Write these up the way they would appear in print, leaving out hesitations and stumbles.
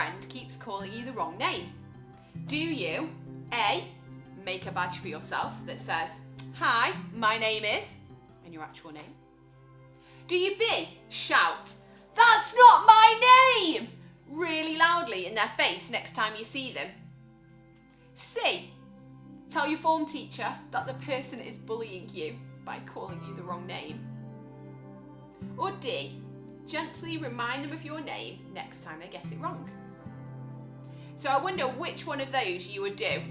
friend keeps calling you the wrong name? Do you A, make a badge for yourself that says, "Hi, my name is," and your actual name? Do you B, shout, "That's not my name," really loudly in their face next time you see them? C, tell your form teacher that the person is bullying you by calling you the wrong name? Or D, gently remind them of your name next time they get it wrong? So I wonder which one of those you would do.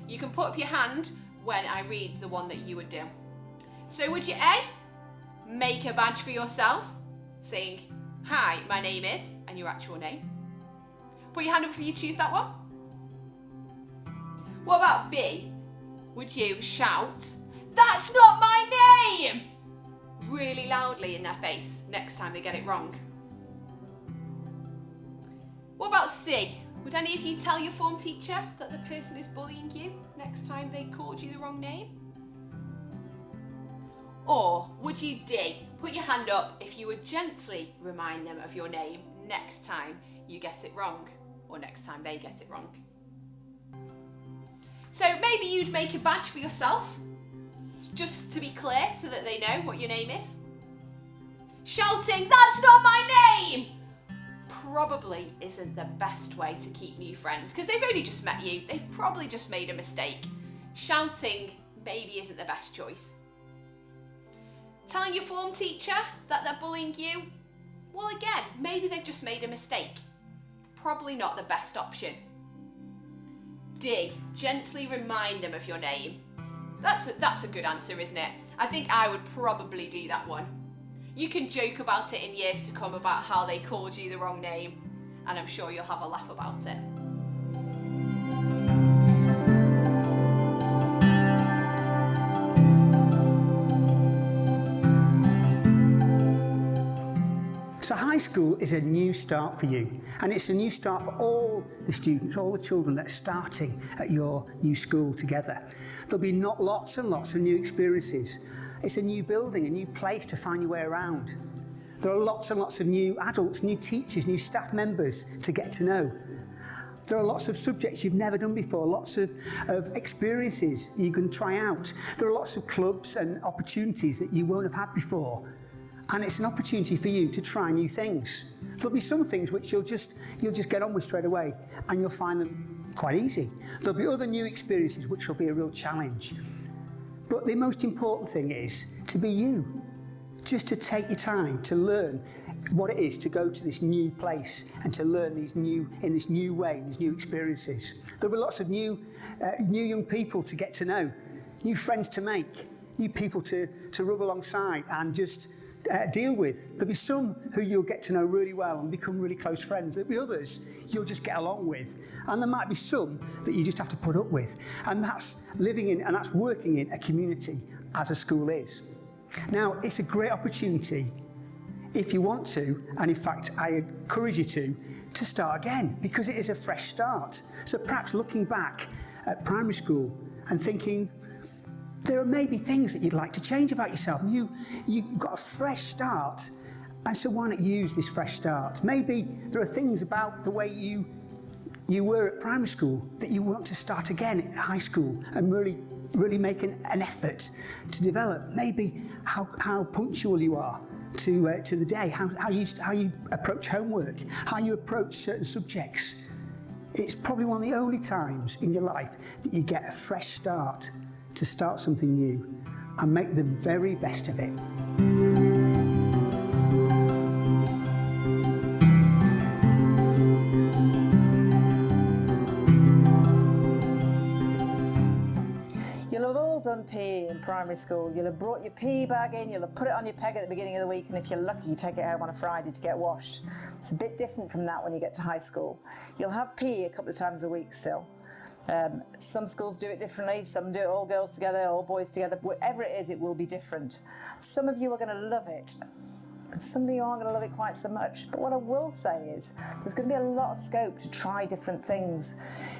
You can put up your hand when I read the one that you would do. So would you A, make a badge for yourself saying, "Hi, my name is," and your actual name? Put your hand up if you choose that one. What about B? Would you shout, "That's not my name," really loudly in their face next time they get it wrong? What about C? Would any of you tell your form teacher that the person is bullying you next time they called you the wrong name? Or would you D, put your hand up if you would gently remind them of your name next time you get it wrong, or next time they get it wrong? So maybe you'd make a badge for yourself, just to be clear, so that they know what your name is. Shouting, "That's not my name," probably isn't the best way to keep new friends, because they've only just met you. They've probably just made a mistake. Shouting maybe isn't the best choice. Telling your form teacher that they're bullying you, well, again, maybe they've just made a mistake. Probably not the best option. D, gently remind them of your name. That's a good answer, isn't it? I think I would probably do that one. You can joke about it in years to come about how they called you the wrong name, and I'm sure you'll have a laugh about it. So high school is a new start for you, and it's a new start for all the students, all the children that are starting at your new school together. There'll be not lots and lots of new experiences. It's a new building, a new place to find your way around. There are lots and lots of new adults, new teachers, new staff members to get to know. There are lots of subjects you've never done before, lots of experiences you can try out. There are lots of clubs and opportunities that you won't have had before. And it's an opportunity for you to try new things. There'll be some things which you'll just get on with straight away, and you'll find them quite easy. There'll be other new experiences which will be a real challenge. But the most important thing is to be you. Just to take your time to learn what it is to go to this new place and to learn in this new way, these new experiences. There'll be lots of new young people to get to know, new friends to make, new people to rub alongside and just deal with. There'll be some who you'll get to know really well and become really close friends. There'll be others you'll just get along with. And there might be some that you just have to put up with. And that's living in and that's working in a community as a school is. Now, it's a great opportunity if you want to, and in fact, I encourage you to start again, because it is a fresh start. So perhaps looking back at primary school and thinking, there are maybe things that you'd like to change about yourself. You've got a fresh start, and so why not use this fresh start? Maybe there are things about the way you were at primary school that you want to start again at high school and really make an effort to develop. Maybe how punctual you are to the day, how you approach homework, how you approach certain subjects. It's probably one of the only times in your life that you get a fresh start to start something new and make the very best of it. You'll have all done PE in primary school. You'll have brought your PE bag in, you'll have put it on your peg at the beginning of the week, and if you're lucky, you take it home on a Friday to get washed. It's a bit different from that when you get to high school. You'll have PE a couple of times a week still. Some schools do it differently, some do it all girls together, all boys together. Whatever it is, it will be different. Some of you are going to love it, and some of you aren't going to love it quite so much. But what I will say is there's going to be a lot of scope to try different things.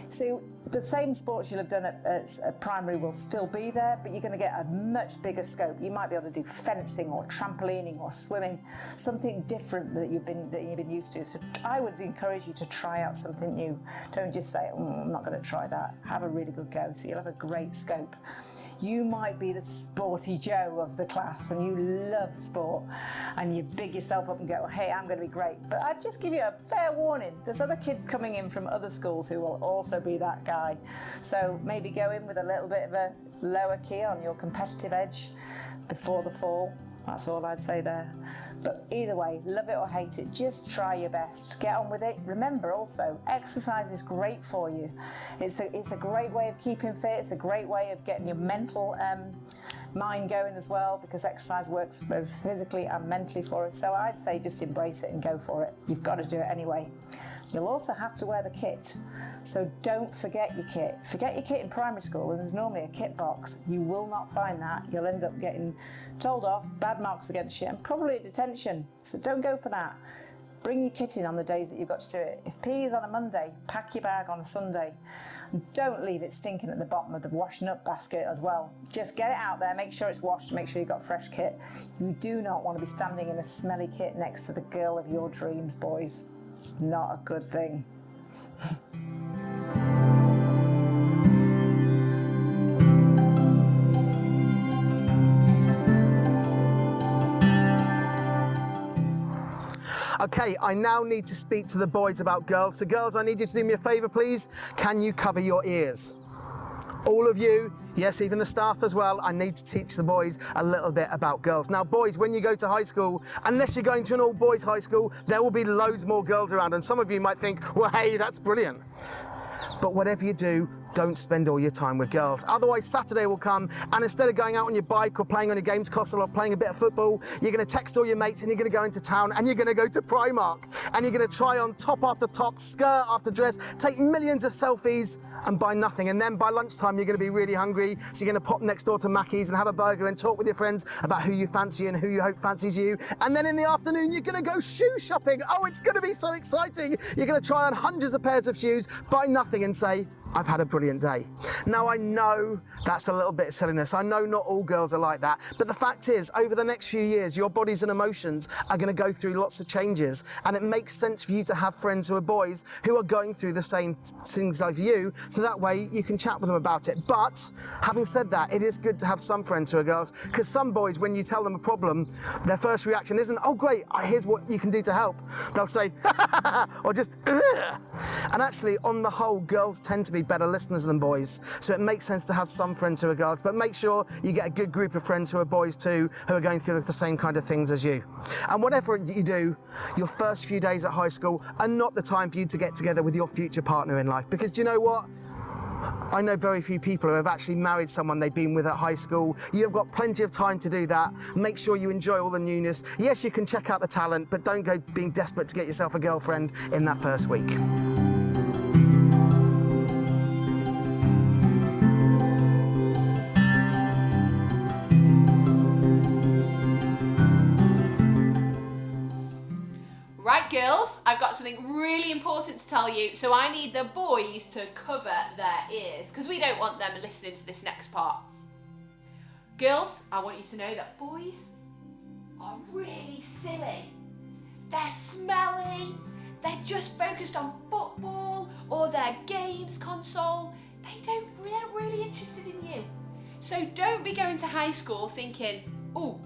So the same sports you'll have done at primary will still be there, but you're going to get a much bigger scope. You might be able to do fencing or trampolining or swimming, something different that you've been used to. So I would encourage you to try out something new. Don't just say, I'm not going to try that. Have a really good go, so you'll have a great scope. You might be the sporty Joe of the class and you love sport and you big yourself up and go, hey, I'm going to be great. But I'd just give you a fair warning. There's other kids coming in from other schools who will also be that guy. So maybe go in with a little bit of a lower key on your competitive edge before the fall. That's all I'd say there. But either way, love it or hate it, just try your best. Get on with it. Remember also, exercise is great for you. It's a great way of keeping fit. It's a great way of getting your mental mind going as well, because exercise works both physically and mentally for us. So I'd say just embrace it and go for it. You've got to do it anyway. You'll also have to wear the kit. So don't forget your kit. Forget your kit in primary school and there's normally a kit box. You will not find that. You'll end up getting told off, bad marks against you, and probably a detention. So don't go for that. Bring your kit in on the days that you've got to do it. If PE is on a Monday, pack your bag on a Sunday. And don't leave it stinking at the bottom of the washing up basket as well. Just get it out there, make sure it's washed, make sure you've got fresh kit. You do not want to be standing in a smelly kit next to the girl of your dreams, boys. Not a good thing. Okay, I now need to speak to the boys about girls. So girls, I need you to do me a favour, please. Can you cover your ears? All of you, yes, even the staff as well, I need to teach the boys a little bit about girls. Now, boys, when you go to high school, unless you're going to an all-boys high school, there will be loads more girls around. And some of you might think, well, hey, that's brilliant. But whatever you do, don't spend all your time with girls. Otherwise, Saturday will come, and instead of going out on your bike or playing on your games console or playing a bit of football, you're going to text all your mates and you're going to go into town and you're going to go to Primark and you're going to try on top after top, skirt after dress, take millions of selfies and buy nothing. And then by lunchtime, you're going to be really hungry, so you're going to pop next door to Mackey's and have a burger and talk with your friends about who you fancy and who you hope fancies you. And then in the afternoon, you're going to go shoe shopping. Oh, it's going to be so exciting. You're going to try on hundreds of pairs of shoes, buy nothing and say, I've had a brilliant day. Now, I know that's a little bit of silliness. I know not all girls are like that. But the fact is, over the next few years, your bodies and emotions are going to go through lots of changes. And it makes sense for you to have friends who are boys who are going through the same things like you. So that way you can chat with them about it. But having said that, it is good to have some friends who are girls, because some boys, when you tell them a problem, their first reaction isn't, oh, great, here's what you can do to help. They'll say, or just, ugh. And actually, on the whole, girls tend to be better listeners than boys, so it makes sense to have some friends who are girls, but make sure you get a good group of friends who are boys too, who are going through the same kind of things as you. And whatever you do, your first few days at high school are not the time for you to get together with your future partner in life, because do you know what? I know very few people who have actually married someone they've been with at high school. You've got plenty of time to do that. Make sure you enjoy all the newness. Yes, you can check out the talent, but don't go being desperate to get yourself a girlfriend in that first week. Right, girls, I've got something really important to tell you. So I need the boys to cover their ears, because we don't want them listening to this next part. Girls, I want you to know that boys are really silly. They're smelly. They're just focused on football or their games console. They're really interested in you. So don't be going to high school thinking, oh,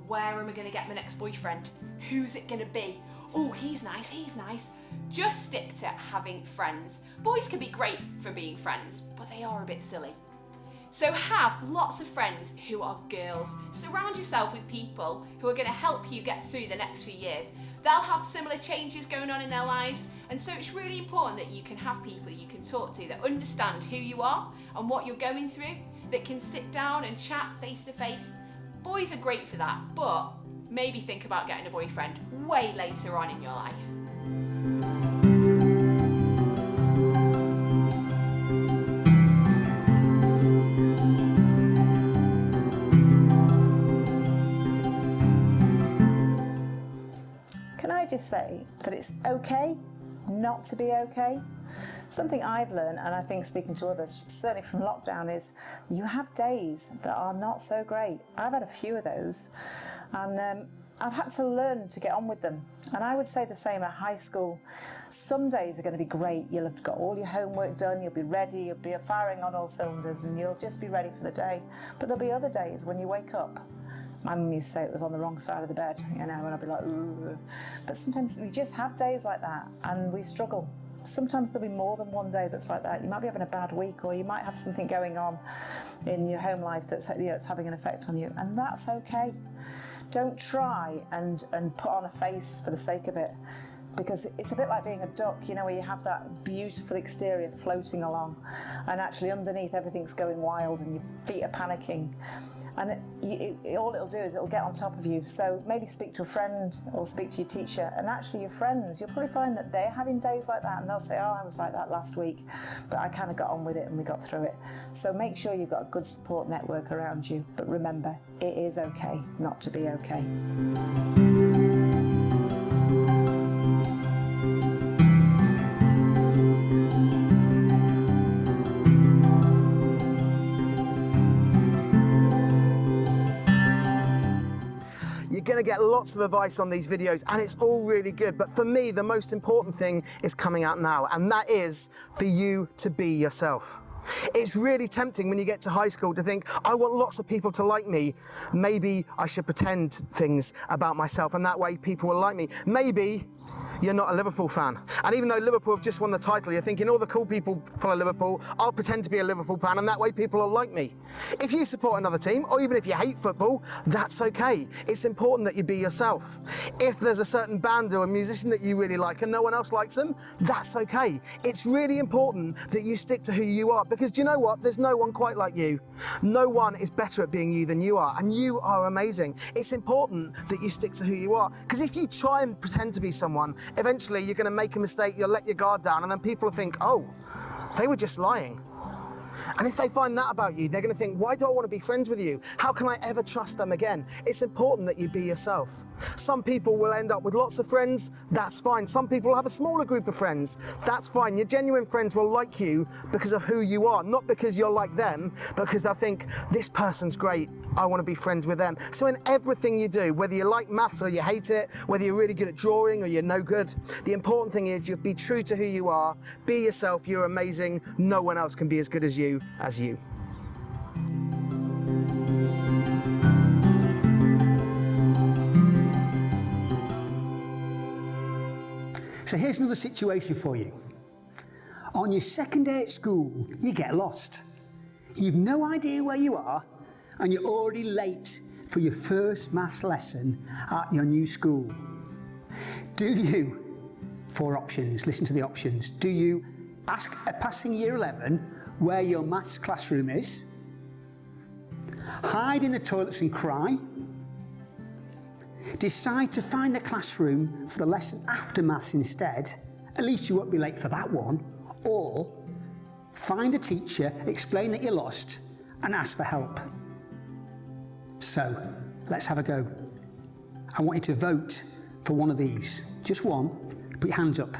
where am I going to get my next boyfriend? Who's it going to be? Oh, he's nice, he's nice. Just stick to having friends. Boys can be great for being friends, but they are a bit silly. So have lots of friends who are girls. Surround yourself with people who are going to help you get through the next few years. They'll have similar changes going on in their lives, and so it's really important that you can have people you can talk to that understand who you are and what you're going through, that can sit down and chat face to face. Boys are great for that, but maybe think about getting a boyfriend way later on in your life. Can I just say that it's okay not to be okay? Something I've learned, and I think speaking to others, certainly from lockdown, is you have days that are not so great. I've had a few of those, and I've had to learn to get on with them. And I would say the same at high school. Some days are going to be great. You'll have got all your homework done, you'll be ready, you'll be firing on all cylinders, and you'll just be ready for the day. But there'll be other days when you wake up. My mum used to say it was on the wrong side of the bed, you know, and I'd be like, ooh. But sometimes we just have days like that, and we struggle. Sometimes there'll be more than one day that's like that. You might be having a bad week, or you might have something going on in your home life that's, you know, it's having an effect on you, and that's okay. Don't try and put on a face for the sake of it, because it's a bit like being a duck, you know, where you have that beautiful exterior floating along, and actually underneath everything's going wild and your feet are panicking. And all it'll do is it'll get on top of you. So maybe speak to a friend or speak to your teacher, and actually your friends, you'll probably find that they're having days like that, and they'll say, oh, I was like that last week, but I kind of got on with it and we got through it. So make sure you've got a good support network around you, but remember, it is okay not to be okay. You're going to get lots of advice on these videos, and it's all really good. But for me, the most important thing is coming out now, and that is for you to be yourself. It's really tempting when you get to high school to think, I want lots of people to like me. Maybe I should pretend things about myself, and that way people will like me. Maybe you're not a Liverpool fan. And even though Liverpool have just won the title, you're thinking, all the cool people follow Liverpool, I'll pretend to be a Liverpool fan, and that way people will like me. If you support another team, or even if you hate football, that's okay. It's important that you be yourself. If there's a certain band or a musician that you really like and no one else likes them, that's okay. It's really important that you stick to who you are, because do you know what? There's no one quite like you. No one is better at being you than you are, and you are amazing. It's important that you stick to who you are, because if you try and pretend to be someone, eventually you're going to make a mistake, you'll let your guard down, and then people will think, oh, they were just lying. And if they find that about you, they're going to think, why do I want to be friends with you? How can I ever trust them again? It's important that you be yourself. Some people will end up with lots of friends, that's fine. Some people will have a smaller group of friends, that's fine. Your genuine friends will like you because of who you are, not because you're like them, but because they'll think, this person's great, I want to be friends with them. So in everything you do, whether you like maths or you hate it, whether you're really good at drawing or you're no good, the important thing is you be true to who you are, be yourself, you're amazing, no one else can be as good as you. So here's another situation for you. On your second day at school, you get lost. You've no idea where you are, and you're already late for your first maths lesson at your new school. Do you, 4 options, listen to the options. Do you ask a passing year 11 where your maths classroom is, hide in the toilets and cry, decide to find the classroom for the lesson after maths instead, at least you won't be late for that one, or find a teacher, explain that you're lost, and ask for help? So, let's have a go. I want you to vote for one of these, just one. Put your hands up.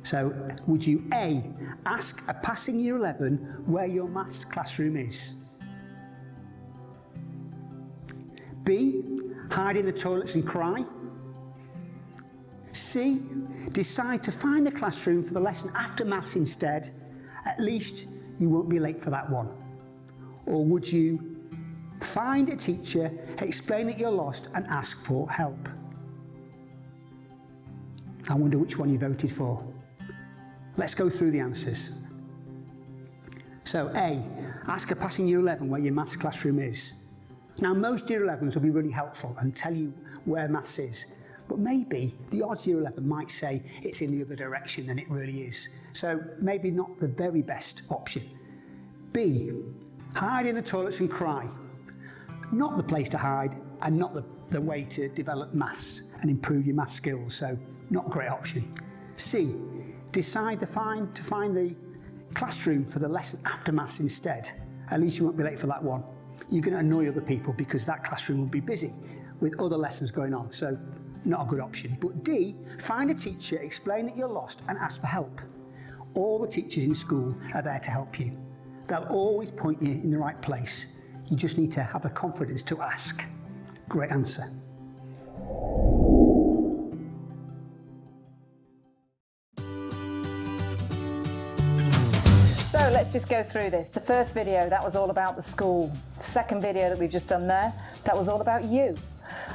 So, would you A, ask a passing year 11 where your maths classroom is? B, hide in the toilets and cry? C, decide to find the classroom for the lesson after maths instead, at least you won't be late for that one? Or would you find a teacher, explain that you're lost, and ask for help? I wonder which one you voted for. Let's go through the answers. So A, ask a passing year 11 where your maths classroom is. Now most year 11s will be really helpful and tell you where maths is, but maybe the odds year 11 might say it's in the other direction than it really is. So maybe not the very best option. B, hide in the toilets and cry. Not the place to hide, and not the way to develop maths and improve your maths skills, so not a great option. C, decide to find the classroom for the lesson after maths instead. At least you won't be late for that one. You're going to annoy other people because that classroom will be busy with other lessons going on, so not a good option. But D, find a teacher, explain that you're lost, and ask for help. All the teachers in school are there to help you. They'll always point you in the right place. You just need to have the confidence to ask. Great answer. So let's just go through this. The first video, that was all about the school. The second video that we've just done there, that was all about you.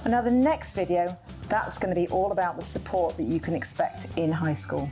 And now the next video, that's going to be all about the support that you can expect in high school.